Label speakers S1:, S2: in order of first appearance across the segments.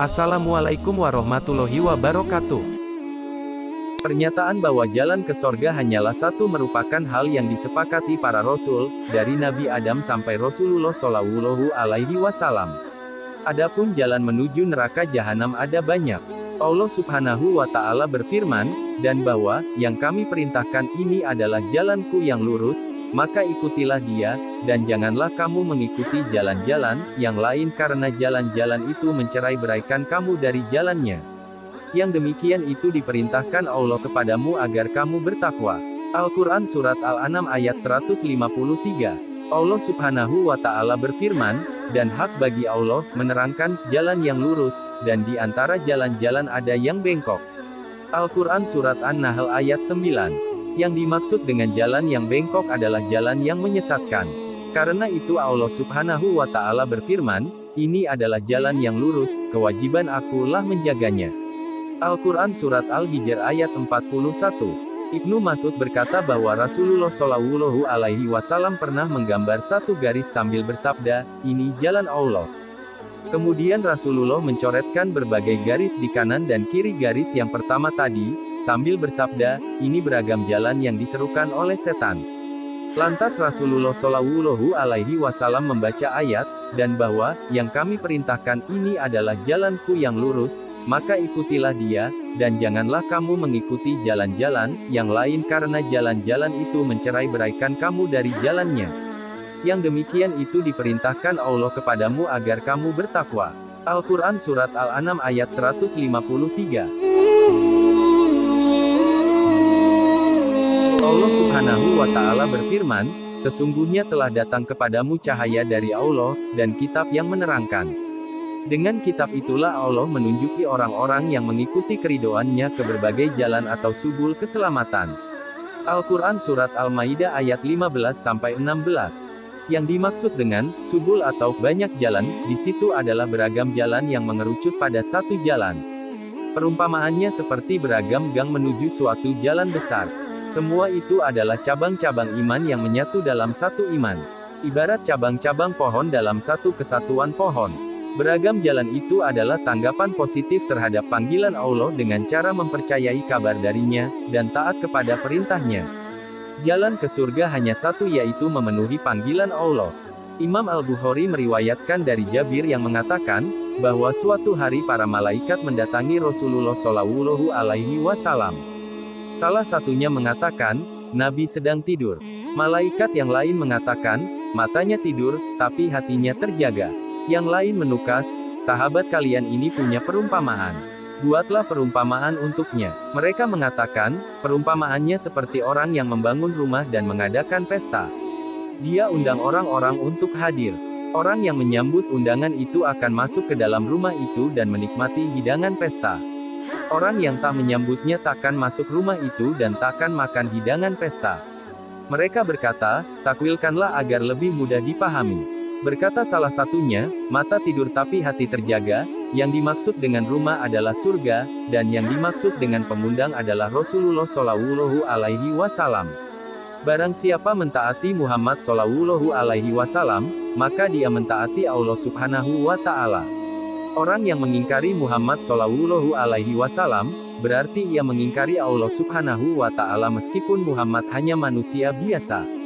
S1: Assalamualaikum warahmatullahi wabarakatuh. Pernyataan bahwa jalan ke sorga hanyalah satu merupakan hal yang disepakati para rasul, dari Nabi Adam sampai Rasulullah Shallallahu Alaihi Wasallam. Adapun jalan menuju neraka jahanam ada banyak. Allah Subhanahu wa Ta'ala berfirman, dan bahwa yang kami perintahkan ini adalah jalanku yang lurus, maka ikutilah dia, dan janganlah kamu mengikuti jalan-jalan yang lain karena jalan-jalan itu mencerai-beraikan kamu dari jalannya. Yang demikian itu diperintahkan Allah kepadamu agar kamu bertakwa. Al-Quran Surat Al-An'am ayat 153. Allah Subhanahu wa Ta'ala berfirman, dan hak bagi Allah menerangkan jalan yang lurus, dan di antara jalan-jalan ada yang bengkok. Al-Quran Surat An-Nahl ayat 9. Yang dimaksud dengan jalan yang bengkok adalah jalan yang menyesatkan. Karena itu Allah Subhanahu wa Ta'ala berfirman, ini adalah jalan yang lurus, kewajiban akulah menjaganya. Al-Quran Surat Al-Hijr ayat 41. Ibnu Mas'ud berkata bahwa Rasulullah Shallallahu Alaihi Wasallam pernah menggambar satu garis sambil bersabda, ini jalan Allah. Kemudian Rasulullah mencoretkan berbagai garis di kanan dan kiri garis yang pertama tadi, sambil bersabda, ini beragam jalan yang diserukan oleh setan. Lantas Rasulullah Shallallahu Alaihi Wasallam membaca ayat, dan bahwa, yang kami perintahkan ini adalah jalanku yang lurus, maka ikutilah dia, dan janganlah kamu mengikuti jalan-jalan yang lain karena jalan-jalan itu mencerai-beraikan kamu dari jalannya. Yang demikian itu diperintahkan Allah kepadamu agar kamu bertakwa. Al-Quran Surat Al-An'am ayat 153. Allah Subhanahu wa Ta'ala berfirman, sesungguhnya telah datang kepadamu cahaya dari Allah, dan kitab yang menerangkan. Dengan kitab itulah Allah menunjuki orang-orang yang mengikuti keridhoannya ke berbagai jalan atau subul keselamatan. Al-Quran Surat Al-Maidah ayat 15-16. Yang dimaksud dengan subul atau banyak jalan, di situ adalah beragam jalan yang mengerucut pada satu jalan. Perumpamaannya seperti beragam gang menuju suatu jalan besar. Semua itu adalah cabang-cabang iman yang menyatu dalam satu iman. Ibarat cabang-cabang pohon dalam satu kesatuan pohon. Beragam jalan itu adalah tanggapan positif terhadap panggilan Allah dengan cara mempercayai kabar darinya, dan taat kepada perintahnya. Jalan ke surga hanya satu yaitu memenuhi panggilan Allah. Imam Al-Bukhari meriwayatkan dari Jabir yang mengatakan, bahwa suatu hari para malaikat mendatangi Rasulullah Shallallahu Alaihi Wasallam. Salah satunya mengatakan, Nabi sedang tidur. Malaikat yang lain mengatakan, matanya tidur, tapi hatinya terjaga. Yang lain menukas, sahabat kalian ini punya perumpamaan. Buatlah perumpamaan untuknya. Mereka mengatakan, perumpamaannya seperti orang yang membangun rumah dan mengadakan pesta. Dia undang orang-orang untuk hadir. Orang yang menyambut undangan itu akan masuk ke dalam rumah itu dan menikmati hidangan pesta. Orang yang tak menyambutnya takkan masuk rumah itu dan takkan makan hidangan pesta. Mereka berkata, takwilkanlah agar lebih mudah dipahami. Berkata salah satunya, mata tidur tapi hati terjaga, yang dimaksud dengan rumah adalah surga, dan yang dimaksud dengan pengundang adalah Rasulullah Shallallahu Alaihi Wasallam. Barang siapa mentaati Muhammad Shallallahu Alaihi Wasallam, maka dia mentaati Allah Subhanahu wa Ta'ala. Orang yang mengingkari Muhammad Shallallahu Alaihi Wasallam, berarti ia mengingkari Allah Subhanahu wa Ta'ala meskipun Muhammad hanya manusia biasa.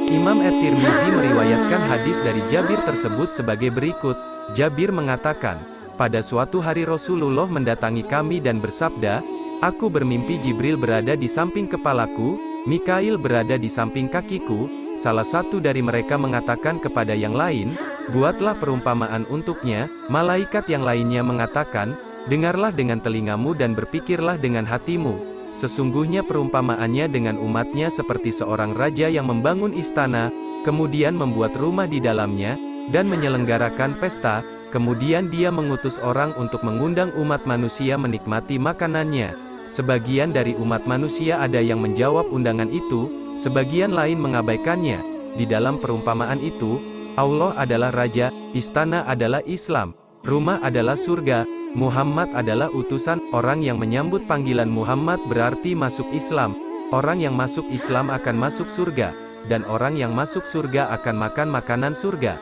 S1: Imam At-Tirmizi meriwayatkan hadis dari Jabir tersebut sebagai berikut. Jabir mengatakan, pada suatu hari Rasulullah mendatangi kami dan bersabda, aku bermimpi Jibril berada di samping kepalaku, Mikail berada di samping kakiku, salah satu dari mereka mengatakan kepada yang lain, buatlah perumpamaan untuknya. Malaikat yang lainnya mengatakan, dengarlah dengan telingamu dan berpikirlah dengan hatimu. Sesungguhnya perumpamaannya dengan umatnya seperti seorang raja yang membangun istana, kemudian membuat rumah di dalamnya, dan menyelenggarakan pesta, kemudian dia mengutus orang untuk mengundang umat manusia menikmati makanannya. Sebagian dari umat manusia ada yang menjawab undangan itu, sebagian lain mengabaikannya. Di dalam perumpamaan itu, Allah adalah raja, istana adalah Islam, rumah adalah surga, Muhammad adalah utusan. Orang yang menyambut panggilan Muhammad berarti masuk Islam. Orang yang masuk Islam akan masuk surga, dan orang yang masuk surga akan makan makanan surga.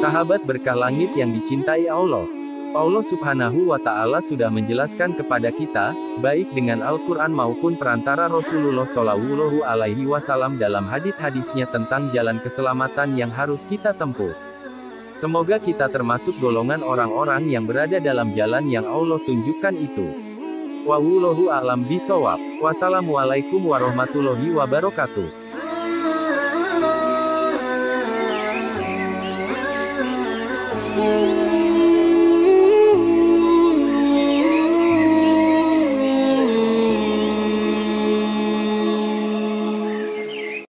S1: Sahabat berkah langit yang dicintai Allah. Allah Subhanahu wa Ta'ala sudah menjelaskan kepada kita, baik dengan Al-Quran maupun perantara Rasulullah Shallallahu Alaihi Wasallam dalam hadits-hadisnya tentang jalan keselamatan yang harus kita tempuh. Semoga kita termasuk golongan orang-orang yang berada dalam jalan yang Allah tunjukkan itu. Wallahu a'lam bishawab. Wassalamualaikum warahmatullahi wabarakatuh.